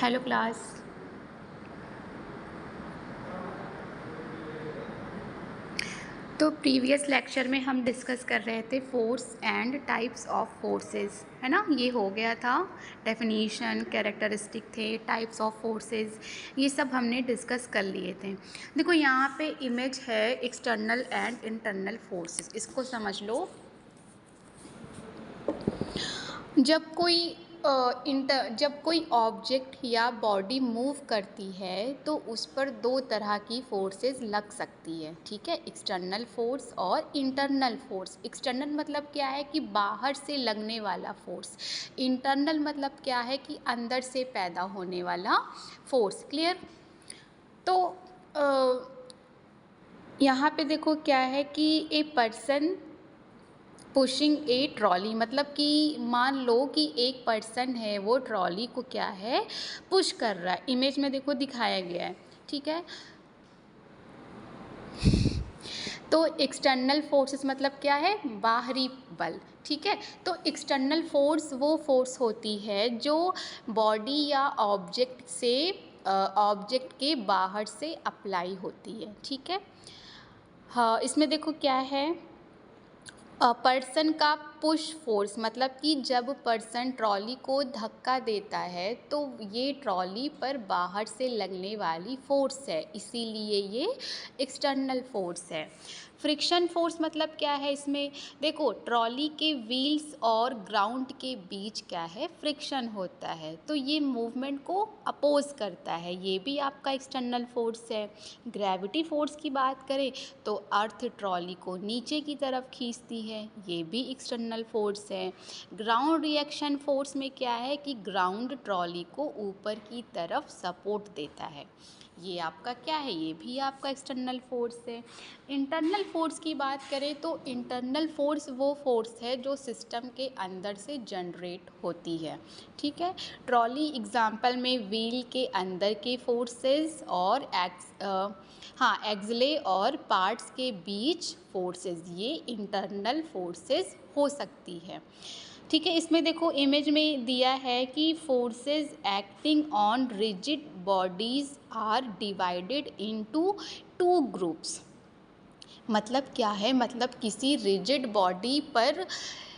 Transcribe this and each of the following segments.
Hello class. तो previous lecture में हम डिस्कस कर रहे थे force and types of forces, है ना। ये हो गया था, डेफिनीशन, कैरेक्टरिस्टिक थे, टाइप्स ऑफ फोर्सेस, ये सब हमने डिस्कस कर लिए थे। देखो यहाँ पे इमेज है एक्सटर्नल एंड इंटरनल फोर्सेस, इसको समझ लो। जब कोई ऑब्जेक्ट या बॉडी मूव करती है तो उस पर दो तरह की फोर्सेस लग सकती है, ठीक है। एक्सटर्नल फोर्स और इंटरनल फोर्स। एक्सटर्नल मतलब क्या है कि बाहर से लगने वाला फोर्स, इंटरनल मतलब क्या है कि अंदर से पैदा होने वाला फोर्स। क्लियर। तो यहाँ पे देखो क्या है कि a person pushing A trolley, मतलब कि मान लो कि एक पर्सन है, वो ट्रॉली को क्या है, पुश कर रहा है। इमेज में देखो दिखाया गया है, ठीक है। तो एक्सटर्नल फोर्सेस मतलब क्या है, बाहरी बल, ठीक है। तो एक्सटर्नल फोर्स वो फोर्स होती है जो बॉडी या ऑब्जेक्ट के बाहर से अप्लाई होती है, ठीक है। हाँ, इसमें देखो क्या है, पर्सन का पुश फोर्स, मतलब कि जब पर्सन ट्रॉली को धक्का देता है तो ये ट्रॉली पर बाहर से लगने वाली फोर्स है, इसीलिए ये एक्सटर्नल फोर्स है। फ्रिक्शन फोर्स मतलब क्या है, इसमें देखो ट्रॉली के व्हील्स और ग्राउंड के बीच क्या है, फ्रिक्शन होता है, तो ये मूवमेंट को अपोज करता है, ये भी आपका एक्सटर्नल फोर्स है। ग्रेविटी फोर्स की बात करें तो अर्थ ट्रॉली को नीचे की तरफ खींचती है, ये भी एक्सटर्नल फोर्स है। ग्राउंड रिएक्शन फोर्स में क्या है कि ग्राउंड ट्रॉली को ऊपर की तरफ सपोर्ट देता है, ये आपका क्या है, ये भी आपका एक्सटर्नल फोर्स है। इंटरनल फोर्स की बात करें तो इंटरनल फोर्स वो फोर्स है जो सिस्टम के अंदर से जनरेट होती है, ठीक है। ट्रॉली एग्जाम्पल में व्हील के अंदर के फोर्सेस और एक्सले और पार्ट्स के बीच फोर्सेस, ये इंटरनल फोर्सेस हो सकती है, ठीक है। इसमें देखो इमेज में दिया है कि forces acting on rigid bodies are divided into two groups. मतलब क्या है, मतलब किसी रिजिड बॉडी पर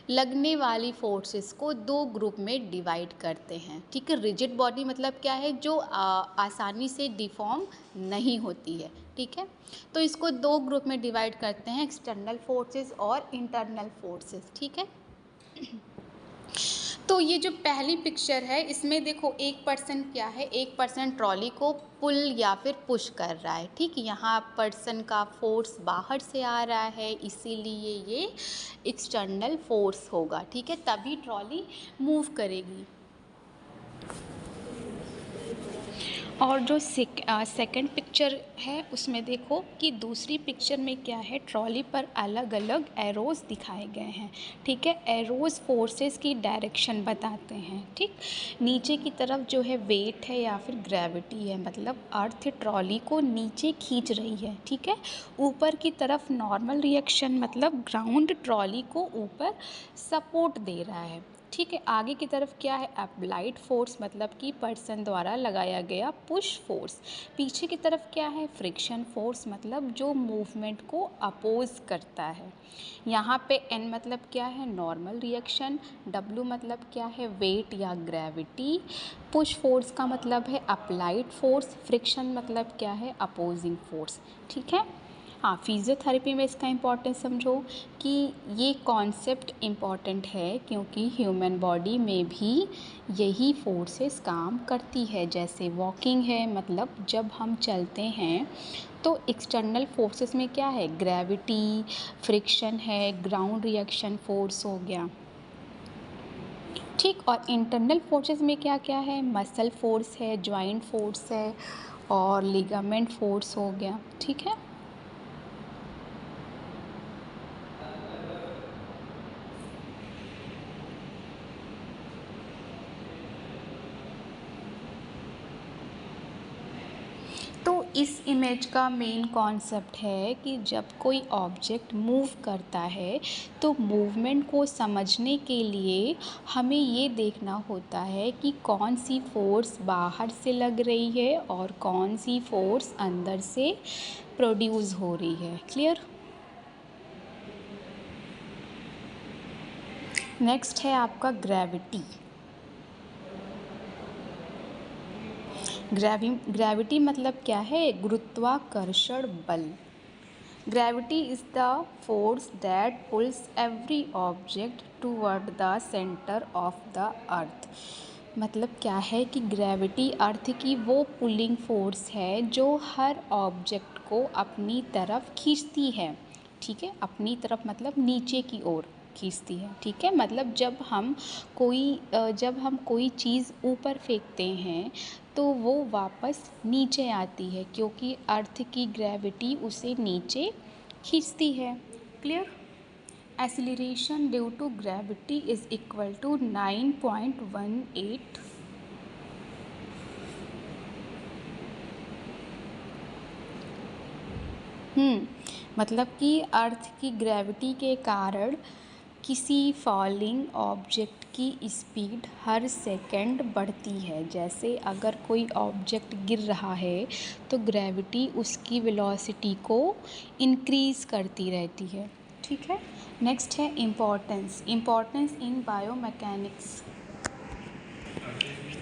लगने वाली फोर्सेस को दो ग्रुप में डिवाइड करते हैं, ठीक है। रिजिड बॉडी मतलब क्या है, जो आसानी से डिफॉर्म नहीं होती है, ठीक है। तो इसको दो ग्रुप में डिवाइड करते हैं, एक्सटर्नल फोर्सेस और इंटरनल फोर्सेस, ठीक है। तो ये जो पहली पिक्चर है, इसमें देखो एक पर्सन क्या है, एक पर्सन ट्रॉली को पुल या फिर पुश कर रहा है, ठीक। यहाँ पर्सन का फोर्स बाहर से आ रहा है, इसीलिए ये एक्सटर्नल फोर्स होगा, ठीक है, तभी ट्रॉली मूव करेगी। और जो सेकंड पिक्चर है उसमें देखो कि दूसरी पिक्चर में क्या है, ट्रॉली पर अलग अलग एरोज़ दिखाए गए हैं, ठीक है। एरोज़ फोर्सेस की डायरेक्शन बताते हैं, ठीक। नीचे की तरफ जो है वेट है या फिर ग्रेविटी है, मतलब अर्थ ट्रॉली को नीचे खींच रही है, ठीक है। ऊपर की तरफ नॉर्मल रिएक्शन, मतलब ग्राउंड ट्रॉली को ऊपर सपोर्ट दे रहा है, ठीक है। आगे की तरफ क्या है, अप्लाइड फोर्स, मतलब कि पर्सन द्वारा लगाया गया पुश फोर्स। पीछे की तरफ क्या है, फ्रिक्शन फोर्स, मतलब जो मूवमेंट को अपोज करता है। यहाँ पे एन मतलब क्या है, नॉर्मल रिएक्शन। डब्ल्यू मतलब क्या है, वेट या ग्रेविटी। पुश फोर्स का मतलब है अप्लाइड फोर्स। फ्रिक्शन मतलब क्या है, अपोजिंग फोर्स, ठीक है। हाँ, फिजियोथेरेपी में इसका इम्पोर्टेंस समझो कि ये कॉन्सेप्ट इम्पॉर्टेंट है क्योंकि ह्यूमन बॉडी में भी यही फोर्सेस काम करती है। जैसे वॉकिंग है, मतलब जब हम चलते हैं तो एक्सटर्नल फोर्सेस में क्या है, ग्रेविटी, फ्रिक्शन है, ग्राउंड रिएक्शन फोर्स हो गया, ठीक। और इंटरनल फोर्सेस में क्या क्या है, मसल फोर्स है, जॉइंट फोर्स है और लिगामेंट फोर्स हो गया, ठीक है। तो इस इमेज का मेन कॉन्सेप्ट है कि जब कोई ऑब्जेक्ट मूव करता है तो मूवमेंट को समझने के लिए हमें ये देखना होता है कि कौन सी फोर्स बाहर से लग रही है और कौन सी फोर्स अंदर से प्रोड्यूस हो रही है। क्लियर? नेक्स्ट है आपका ग्रेविटी। ग्रेविटी मतलब क्या है? गुरुत्वाकर्षण बल। Gravity is the force that pools every object toward the centre of the earth. मतलब क्या है कि ग्रेविटी अर्थ की वो पुलिंग फोर्स है जो हर ऑब्जेक्ट को अपनी तरफ खींचती है। ठीक है, अपनी तरफ मतलब नीचे की ओर खींचती है। ठीक है, मतलब जब हम कोई चीज़ ऊपर फेंकते हैं तो वो वापस नीचे आती है क्योंकि अर्थ की ग्रेविटी उसे नीचे खींचती है। Clear? Acceleration due to gravity is equal to 9.18 मतलब कि अर्थ की ग्रेविटी के कारण किसी फॉलिंग ऑब्जेक्ट की स्पीड हर सेकंड बढ़ती है। जैसे अगर कोई ऑब्जेक्ट गिर रहा है तो ग्रेविटी उसकी वेलोसिटी को इंक्रीज़ करती रहती है। ठीक है, नेक्स्ट है इम्पोर्टेंस इन बायोमैकेनिक्स।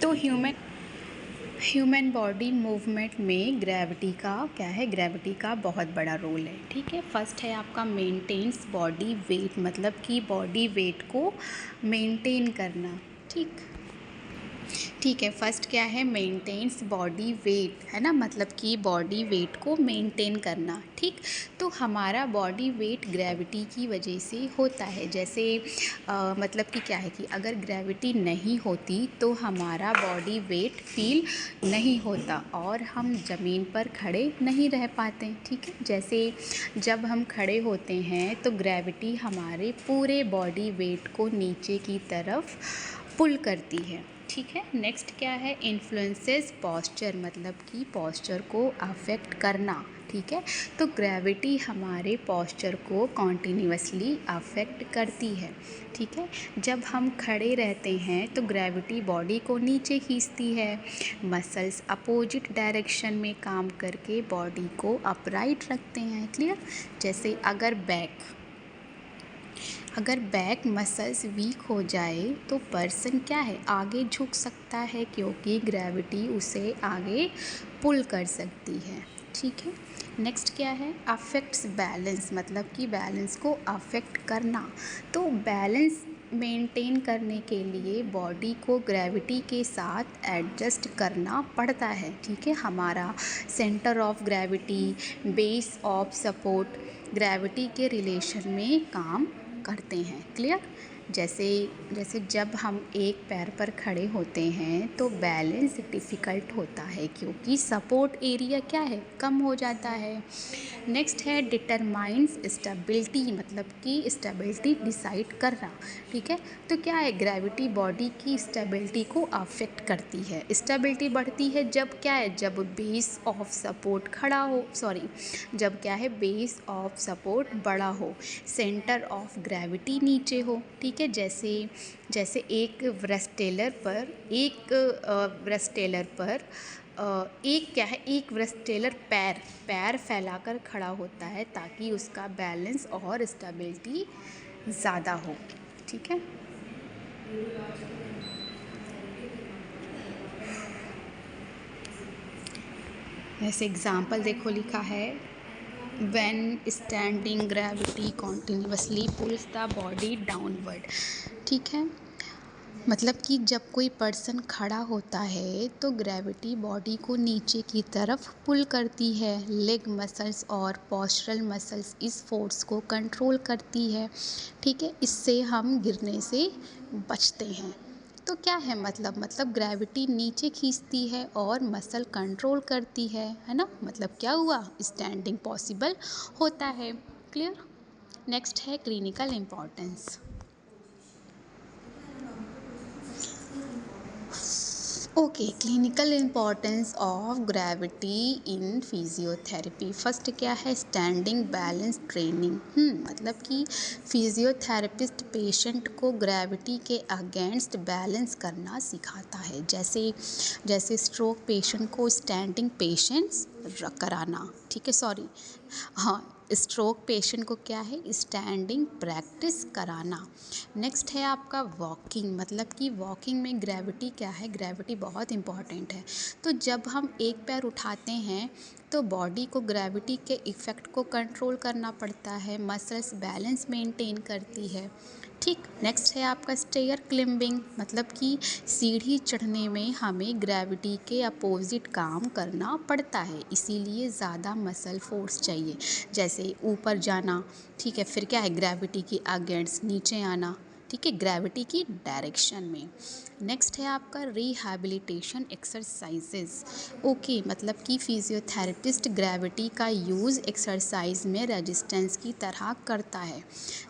तो ह्यूमन बॉडी मूवमेंट में ग्रेविटी का क्या है? ग्रेविटी का बहुत बड़ा रोल है। ठीक है, फर्स्ट है आपका मेंटेन्स बॉडी वेट, मतलब कि बॉडी वेट को मेंटेन करना। ठीक है, फर्स्ट क्या है? मेंटेन्स बॉडी वेट, है ना, मतलब कि बॉडी वेट को मेंटेन करना। ठीक, तो हमारा बॉडी वेट ग्रेविटी की वजह से होता है। जैसे मतलब कि क्या है कि अगर ग्रेविटी नहीं होती तो हमारा बॉडी वेट फील नहीं होता और हम ज़मीन पर खड़े नहीं रह पाते। ठीक है, जैसे जब हम खड़े होते हैं तो ग्रेविटी हमारे पूरे बॉडी वेट को नीचे की तरफ पुल करती है। ठीक है, नेक्स्ट क्या है? इन्फ्लुएंसेस पॉस्चर, मतलब कि पॉस्चर को अफेक्ट करना। ठीक है, तो ग्रेविटी हमारे पॉस्चर को कॉन्टिन्यूसली अफेक्ट करती है। ठीक है, जब हम खड़े रहते हैं तो ग्रेविटी बॉडी को नीचे खींचती है। मसल्स अपोजिट डायरेक्शन में काम करके बॉडी को अपराइट रखते हैं। क्लियर? जैसे अगर बैक मसल्स वीक हो जाए तो पर्सन क्या है? आगे झुक सकता है क्योंकि ग्रेविटी उसे आगे पुल कर सकती है। ठीक है, नेक्स्ट क्या है? अफेक्ट्स बैलेंस, मतलब कि बैलेंस को अफेक्ट करना। तो बैलेंस मेंटेन करने के लिए बॉडी को ग्रेविटी के साथ एडजस्ट करना पड़ता है। ठीक है, हमारा centre of gravity, base of support gravity के रिलेशन में काम करते हैं। क्लियर? जैसे जब हम एक पैर पर खड़े होते हैं तो बैलेंस डिफ़िकल्ट होता है क्योंकि सपोर्ट एरिया क्या है? कम हो जाता है। नेक्स्ट है डिटरमाइंस स्टेबिलिटी, मतलब कि स्टेबिलिटी डिसाइड करना। ठीक है, तो क्या है? ग्रेविटी बॉडी की स्टेबिलिटी को अफेक्ट करती है। स्टेबिलिटी बढ़ती है जब क्या है? जब बेस ऑफ सपोर्ट जब क्या है? बेस ऑफ सपोर्ट बड़ा हो, सेंटर ऑफ ग्रेविटी नीचे हो। ठीक है, जैसे एक व्रस्टेलर पैर फैलाकर खड़ा होता है ताकि उसका बैलेंस और स्टेबिलिटी ज़्यादा हो। ठीक है, ऐसे एग्जाम्पल देखो लिखा है, when standing gravity continuously pulls the body downward. ठीक है, मतलब कि जब कोई पर्सन खड़ा होता है तो ग्रेविटी बॉडी को नीचे की तरफ पुल करती है। लेग मसल्स और पोस्चरल मसल्स इस फोर्स को कंट्रोल करती है। ठीक है, इससे हम गिरने से बचते हैं। तो क्या है? मतलब ग्रेविटी नीचे खींचती है और मसल कंट्रोल करती है ना? मतलब क्या हुआ? स्टैंडिंग पॉसिबल होता है। क्लियर? नेक्स्ट है clinical importance. Okay, clinical importance of gravity in physiotherapy. First क्या है, स्टैंडिंग बैलेंस ट्रेनिंग। मतलब कि फिजियोथेरेपिस्ट पेशेंट को ग्रेविटी के अगेंस्ट बैलेंस करना सिखाता है। जैसे जैसे स्ट्रोक पेशेंट को स्टैंडिंग पेशेंट्स कराना, ठीक है, सॉरी, हाँ, स्ट्रोक पेशेंट को क्या है, स्टैंडिंग प्रैक्टिस कराना। नेक्स्ट है आपका वॉकिंग। मतलब कि वॉकिंग में ग्रेविटी क्या है, ग्रेविटी बहुत इंपॉर्टेंट है। तो जब हम एक पैर उठाते हैं तो बॉडी को ग्रेविटी के इफ़ेक्ट को कंट्रोल करना पड़ता है, मसल्स बैलेंस मेंटेन करती है, ठीक। नेक्स्ट है आपका स्टेयर क्लिम्बिंग। मतलब कि सीढ़ी चढ़ने में हमें ग्रेविटी के अपोजिट काम करना पड़ता है, इसीलिए ज़्यादा मसल फोर्स चाहिए। जैसे ऊपर जाना, ठीक है, फिर क्या है, ग्रेविटी की अगेंस्ट नीचे आना, ठीक है, ग्रेविटी की डायरेक्शन में। नेक्स्ट है आपका रिहैबिलिटेशन एक्सरसाइजेज। ओके, मतलब कि फिजियोथेरेपिस्ट ग्रेविटी का यूज़ एक्सरसाइज में रेजिस्टेंस की तरह करता है।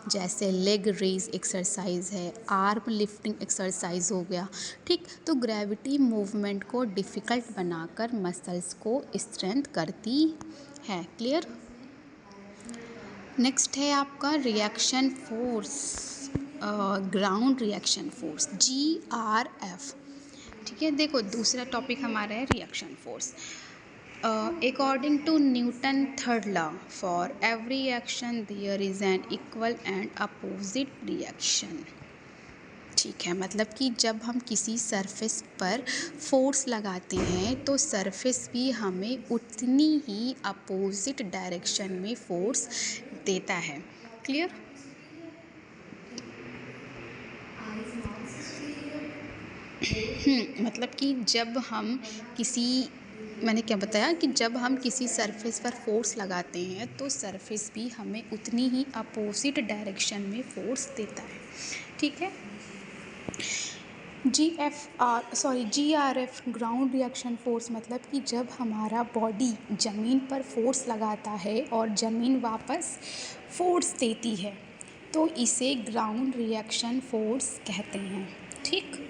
जैसे लेग रेज एक्सरसाइज है, आर्म लिफ्टिंग एक्सरसाइज हो गया, ठीक। तो ग्रेविटी मूवमेंट को डिफ़िकल्ट बनाकर मसल्स को स्ट्रेंथ करती है। क्लियर। नेक्स्ट है आपका reaction force, ground reaction force, GRF, ठीक है। देखो, दूसरा टॉपिक हमारा है reaction force. According to Newton third law, for every action there is an equal and opposite reaction, ठीक है। मतलब कि जब हम किसी सरफेस पर फोर्स लगाते हैं तो सरफेस भी हमें उतनी ही अपोजिट डायरेक्शन में फोर्स देता है। क्लियर। मतलब कि जब हम किसी, मैंने क्या बताया कि जब हम किसी सरफेस पर फोर्स लगाते हैं तो सरफेस भी हमें उतनी ही अपोजिट डायरेक्शन में फोर्स देता है, ठीक है। GRF ग्राउंड रिएक्शन फोर्स, मतलब कि जब हमारा बॉडी ज़मीन पर फोर्स लगाता है और ज़मीन वापस फोर्स देती है तो इसे ग्राउंड रिएक्शन फोर्स कहते हैं, ठीक।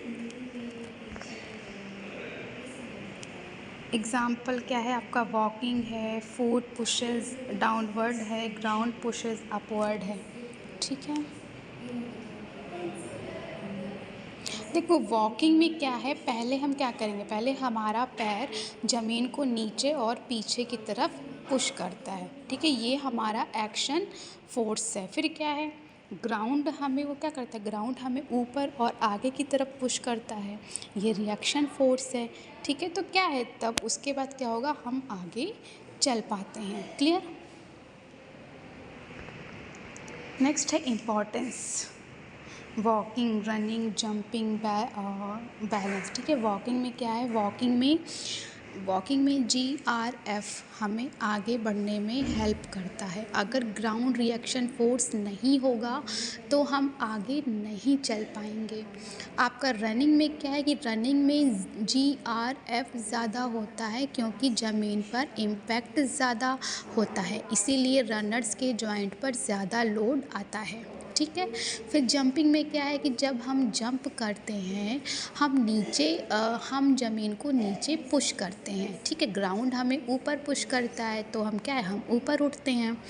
एग्ज़ाम्पल क्या है आपका, वॉकिंग है, फुट पुशेस डाउनवर्ड है, ग्राउंड पुशेस अपवर्ड है, ठीक है। देखो, वॉकिंग में क्या है, पहले हम क्या करेंगे, पहले हमारा पैर ज़मीन को नीचे और पीछे की तरफ पुश करता है, ठीक है, ये हमारा एक्शन फोर्स है। फिर क्या है, ग्राउंड हमें वो क्या करता है, ग्राउंड हमें ऊपर और आगे की तरफ पुश करता है, ये रिएक्शन फोर्स है, ठीक है। तो क्या है, तब उसके बाद क्या होगा, हम आगे चल पाते हैं। क्लियर। नेक्स्ट है importance, walking, running, jumping, balance, ठीक है। वॉकिंग में क्या है, वॉकिंग में GRF हमें आगे बढ़ने में हेल्प करता है। अगर ग्राउंड रिएक्शन फोर्स नहीं होगा तो हम आगे नहीं चल पाएंगे। आपका रनिंग में क्या है कि रनिंग में GRF ज़्यादा होता है क्योंकि ज़मीन पर इम्पैक्ट ज़्यादा होता है, इसीलिए रनर्स के जॉइंट पर ज़्यादा लोड आता है, ठीक है। फिर जंपिंग में क्या है कि जब हम जंप करते हैं हम ज़मीन को नीचे पुश करते हैं, ठीक है। ग्राउंड हमें ऊपर पुश करता है तो हम क्या है, हम ऊपर उठते हैं।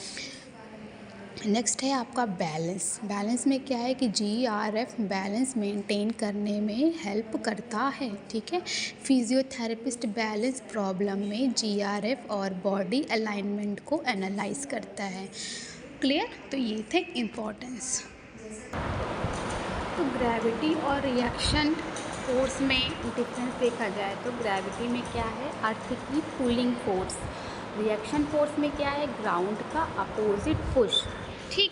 नेक्स्ट है आपका बैलेंस में क्या है कि GRF बैलेंस मेंटेन करने में हेल्प करता है, ठीक है। फिजियोथेरेपिस्ट बैलेंस प्रॉब्लम में GRF और बॉडी अलाइनमेंट को एनालाइज करता है। क्लियर। तो ये थे इम्पोर्टेंस। तो ग्रेविटी और रिएक्शन फोर्स में डिफरेंस देखा जाए तो ग्रेविटी में क्या है, अर्थ की पुलिंग फोर्स, रिएक्शन फोर्स में क्या है, ग्राउंड का अपोजिट पुश, ठीक।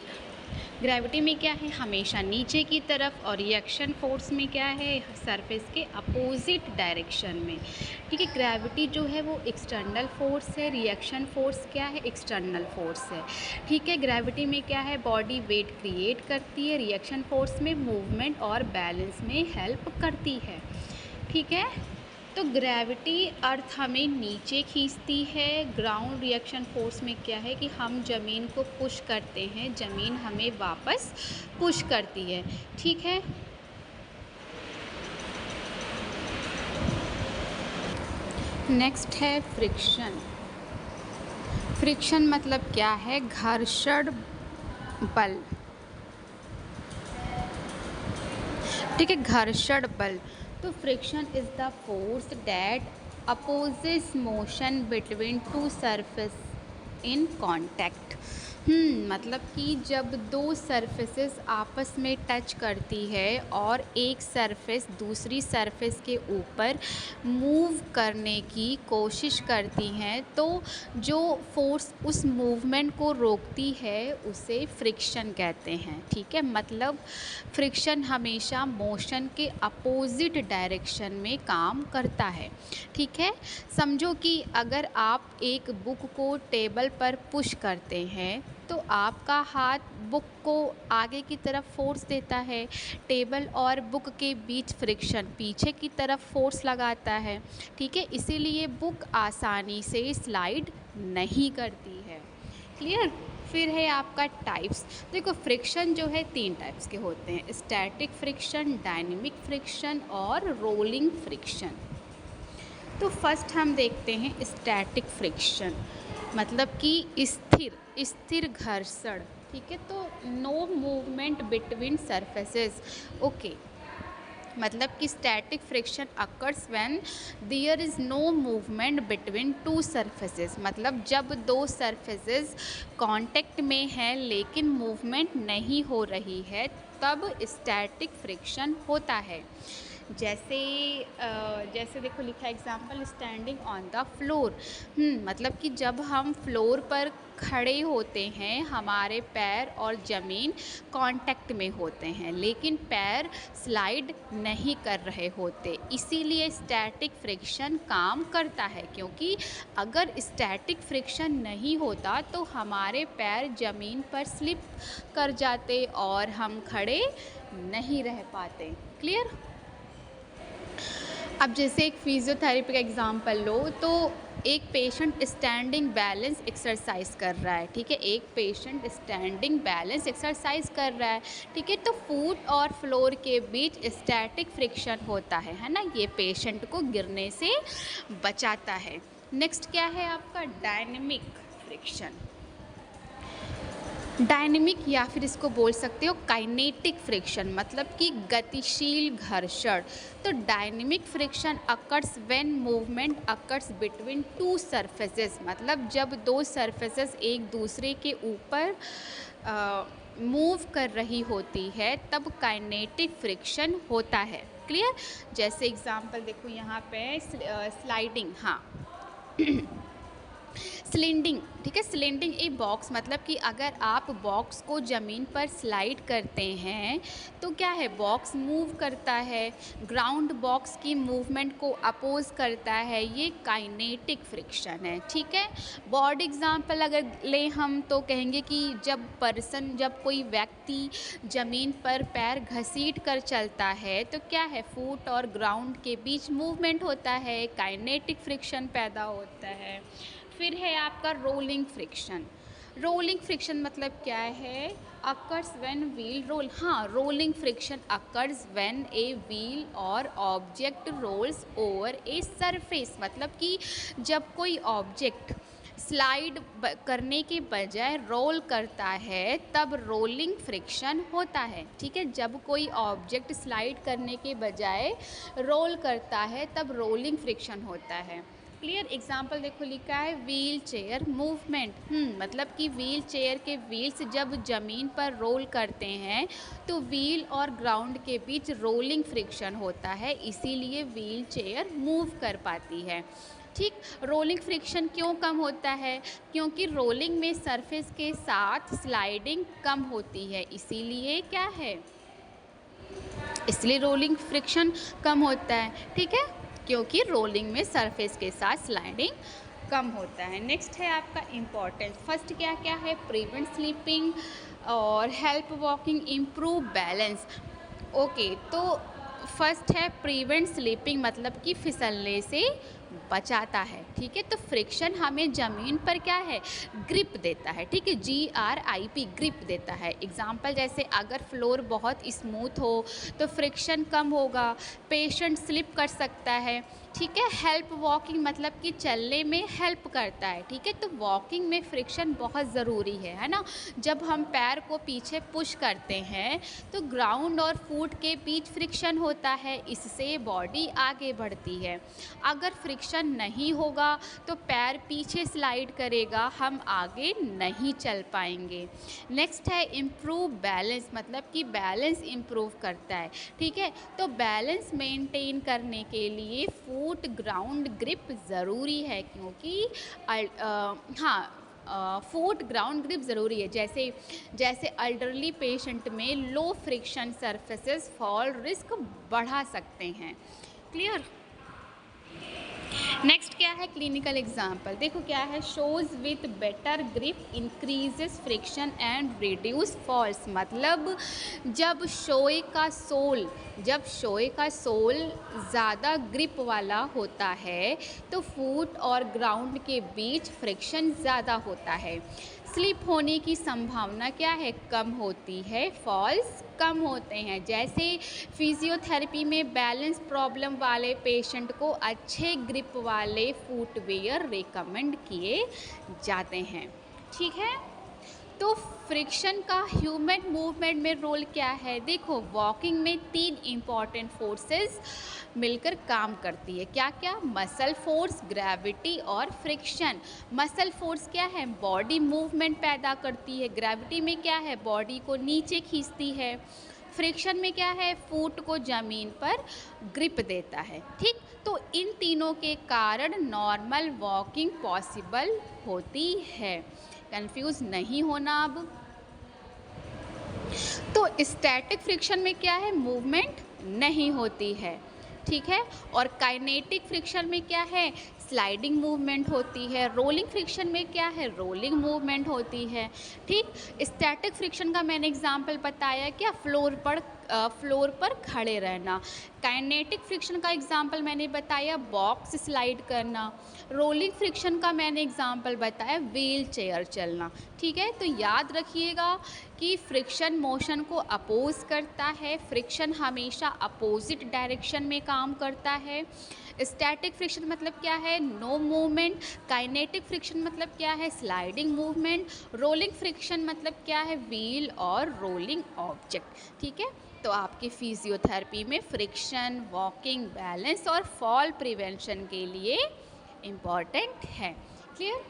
ग्रेविटी में क्या है, हमेशा नीचे की तरफ, और रिएक्शन फोर्स में क्या है, सरफेस के अपोजिट डायरेक्शन में, ठीक है। ग्रेविटी जो है वो एक्सटर्नल फोर्स है, रिएक्शन फोर्स क्या है, एक्सटर्नल फोर्स है, ठीक है। ग्रेविटी में क्या है, बॉडी वेट क्रिएट करती है, रिएक्शन फोर्स में मूवमेंट और बैलेंस में हेल्प करती है, ठीक है। तो ग्रेविटी अर्थ हमें नीचे खींचती है, ग्राउंड रिएक्शन फोर्स में क्या है कि हम ज़मीन को पुश करते हैं, ज़मीन हमें वापस पुश करती है, ठीक है। नेक्स्ट है फ्रिक्शन। फ्रिक्शन मतलब क्या है? घर्षण बल। ठीक है, घर्षण बल। तो friction is the force that opposes motion between two surface in contact. मतलब कि जब दो सरफेसेस आपस में टच करती है और एक सरफेस दूसरी सरफेस के ऊपर मूव करने की कोशिश करती हैं, तो जो फोर्स उस मूवमेंट को रोकती है उसे फ्रिक्शन कहते हैं। ठीक है, मतलब फ्रिक्शन हमेशा मोशन के अपोजिट डायरेक्शन में काम करता है। ठीक है, समझो कि अगर आप एक बुक को टेबल पर पुश करते हैं तो आपका हाथ बुक को आगे की तरफ फोर्स देता है, टेबल और बुक के बीच फ्रिक्शन पीछे की तरफ फोर्स लगाता है। ठीक है, इसीलिए बुक आसानी से स्लाइड नहीं करती है। क्लियर? फिर है आपका टाइप्स। देखो, फ्रिक्शन जो है 3 टाइप्स के होते हैं: स्टैटिक फ्रिक्शन, डायनेमिक फ्रिक्शन और रोलिंग फ्रिक्शन। तो फर्स्ट हम देखते हैं स्टैटिक फ्रिक्शन, मतलब कि स्थिर घर्षण। ठीक है, तो no movement between surfaces. Okay, मतलब कि static friction occurs when there is no movement between two surfaces. मतलब जब दो सरफेसेस कांटेक्ट में हैं लेकिन मूवमेंट नहीं हो रही है, तब स्टैटिक फ्रिक्शन होता है। जैसे देखो लिखा है example, standing on the floor. मतलब कि जब हम फ्लोर पर खड़े होते हैं, हमारे पैर और ज़मीन कांटेक्ट में होते हैं लेकिन पैर स्लाइड नहीं कर रहे होते, इसीलिए स्टैटिक फ्रिक्शन काम करता है। क्योंकि अगर स्टैटिक फ्रिक्शन नहीं होता तो हमारे पैर ज़मीन पर स्लिप कर जाते और हम खड़े नहीं रह पाते। क्लियर? अब जैसे एक फिजियोथेरेपी का एग्जांपल लो, तो एक पेशेंट स्टैंडिंग बैलेंस एक्सरसाइज कर रहा है। ठीक है, एक पेशेंट स्टैंडिंग बैलेंस एक्सरसाइज कर रहा है। ठीक है, तो फुट और फ्लोर के बीच स्टैटिक फ्रिक्शन होता है ना, ये पेशेंट को गिरने से बचाता है। नेक्स्ट क्या है आपका? Dynamic friction. डायनेमिक या फिर इसको बोल सकते हो काइनेटिक फ्रिक्शन, मतलब कि गतिशील घर्षण। तो dynamic friction occurs when movement occurs between two surfaces. मतलब जब दो सरफेसेस एक दूसरे के ऊपर मूव कर रही होती है तब काइनेटिक फ्रिक्शन होता है। क्लियर? जैसे एग्जांपल देखो यहाँ पे स्लाइडिंग। हाँ स्लिंडिंग। ठीक है, स्लिंडिंग ए बॉक्स, मतलब कि अगर आप बॉक्स को ज़मीन पर स्लाइड करते हैं तो क्या है, बॉक्स मूव करता है, ग्राउंड बॉक्स की मूवमेंट को अपोज करता है, ये काइनेटिक फ्रिक्शन है। ठीक है, बॉडी एग्जांपल अगर लें हम तो कहेंगे कि जब कोई व्यक्ति ज़मीन पर पैर घसीट कर चलता है तो क्या है, फुट और ग्राउंड के बीच मूवमेंट होता है, काइनेटिक फ्रिक्शन पैदा होता है। फिर है आपका रोलिंग फ्रिक्शन। रोलिंग फ्रिक्शन मतलब क्या है? Occurs when wheel roll. हाँ, rolling friction occurs when a wheel or object rolls over a surface. मतलब कि जब कोई ऑब्जेक्ट स्लाइड करने के बजाय रोल करता है तब रोलिंग फ्रिक्शन होता है। ठीक है, जब कोई ऑब्जेक्ट स्लाइड करने के बजाय रोल करता है तब रोलिंग फ्रिक्शन होता है। क्लियर? एग्जाम्पल देखो लिखा है व्हील चेयर मूवमेंट। मतलब कि व्हील चेयर के व्हील्स जब ज़मीन पर रोल करते हैं तो व्हील और ग्राउंड के बीच रोलिंग फ्रिक्शन होता है, इसीलिए व्हील चेयर मूव कर पाती है। ठीक, रोलिंग फ्रिक्शन क्यों कम होता है? क्योंकि रोलिंग में सरफेस के साथ स्लाइडिंग कम होती है, इसीलिए क्या है, इसलिए रोलिंग फ्रिक्शन कम होता है। ठीक है, क्योंकि रोलिंग में सरफेस के साथ स्लाइडिंग कम होता है। नेक्स्ट है आपका इम्पॉर्टेंस। फर्स्ट क्या क्या है? प्रिवेंट स्लिपिंग और help walking, improve balance. Okay, तो फर्स्ट है प्रिवेंट स्लिपिंग, मतलब कि फिसलने से बचाता है। ठीक है, तो फ्रिक्शन हमें ज़मीन पर क्या है, ग्रिप देता है। ठीक है, GRIP, ग्रिप देता है। एग्जाम्पल जैसे अगर फ्लोर बहुत स्मूथ हो तो फ्रिक्शन कम होगा, पेशेंट स्लिप कर सकता है। ठीक है। हेल्प वॉकिंग मतलब कि चलने में हेल्प करता है, ठीक है। तो वॉकिंग में फ्रिक्शन बहुत ज़रूरी है ना। जब हम पैर को पीछे पुश करते हैं तो ग्राउंड और फुट के बीच फ्रिक्शन होता है, इससे बॉडी आगे बढ़ती है। अगर फ्रिक्शन नहीं होगा तो पैर पीछे स्लाइड करेगा, हम आगे नहीं चल पाएंगे। नेक्स्ट है इम्प्रूव बैलेंस, मतलब कि बैलेंस इम्प्रूव करता है, ठीक है। तो बैलेंस मेंटेन करने के लिए फुट ग्राउंड ग्रिप ज़रूरी है, क्योंकि फुट ग्राउंड ग्रिप ज़रूरी है। जैसे जैसे अल्डरली पेशेंट में लो फ्रिक्शन सरफेसेस फॉल रिस्क बढ़ा सकते हैं। क्लियर। नेक्स्ट क्या है, क्लिनिकल एग्जाम्पल। देखो क्या है, shoes with better grip increases friction and reduce falls. मतलब जब शोए का सोल ज़्यादा ग्रिप वाला होता है तो फुट और ग्राउंड के बीच फ्रिक्शन ज़्यादा होता है, स्लिप होने की संभावना क्या है, कम होती है, फॉल्स कम होते हैं। जैसे फिजियोथेरेपी में बैलेंस प्रॉब्लम वाले पेशेंट को अच्छे ग्रिप वाले फुटवेयर रिकमेंड किए जाते हैं, ठीक है। तो फ्रिक्शन का ह्यूमन मूवमेंट में रोल क्या है, देखो वॉकिंग में 3 इम्पॉर्टेंट फोर्सेस मिलकर काम करती है। क्या क्या, मसल फोर्स, ग्रेविटी और फ्रिक्शन। मसल फोर्स क्या है, बॉडी मूवमेंट पैदा करती है। ग्रेविटी में क्या है, बॉडी को नीचे खींचती है। फ्रिक्शन में क्या है, फुट को ज़मीन पर ग्रिप देता है, ठीक। तो इन तीनों के कारण नॉर्मल वॉकिंग पॉसिबल होती है। कंफ्यूज नहीं होना अब। तो स्टैटिक फ्रिक्शन में क्या है, मूवमेंट नहीं होती है, ठीक है। और काइनेटिक फ्रिक्शन में क्या है, स्लाइडिंग मूवमेंट होती है। रोलिंग फ्रिक्शन में क्या है, रोलिंग मूवमेंट होती है, ठीक। स्टैटिक फ्रिक्शन का मैंने एग्जांपल बताया क्या, फ्लोर पर खड़े रहना। काइनेटिक फ्रिक्शन का एग्जांपल मैंने बताया बॉक्स स्लाइड करना। रोलिंग फ्रिक्शन का मैंने एग्जांपल बताया व्हील चेयर चलना, ठीक है। तो याद रखिएगा कि फ्रिक्शन मोशन को अपोज करता है, फ्रिक्शन हमेशा अपोजिट डायरेक्शन में काम करता है। स्टैटिक फ्रिक्शन मतलब क्या है, नो मूवमेंट। काइनेटिक फ्रिक्शन मतलब क्या है, स्लाइडिंग मूवमेंट। रोलिंग फ्रिक्शन मतलब क्या है, व्हील और रोलिंग ऑब्जेक्ट, ठीक है। तो आपकी फिजियोथेरेपी में फ्रिक्शन वॉकिंग बैलेंस और फॉल प्रिवेंशन के लिए इम्पॉर्टेंट है। क्लियर।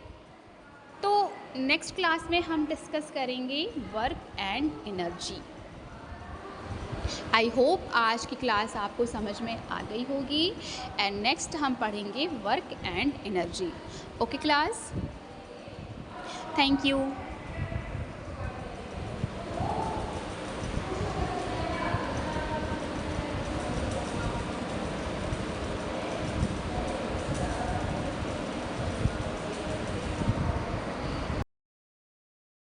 तो नेक्स्ट क्लास में हम डिस्कस करेंगे work and energy. I hope आज की क्लास आपको समझ में आ गई होगी। एंड नेक्स्ट हम पढ़ेंगे work and energy. Okay class, thank you.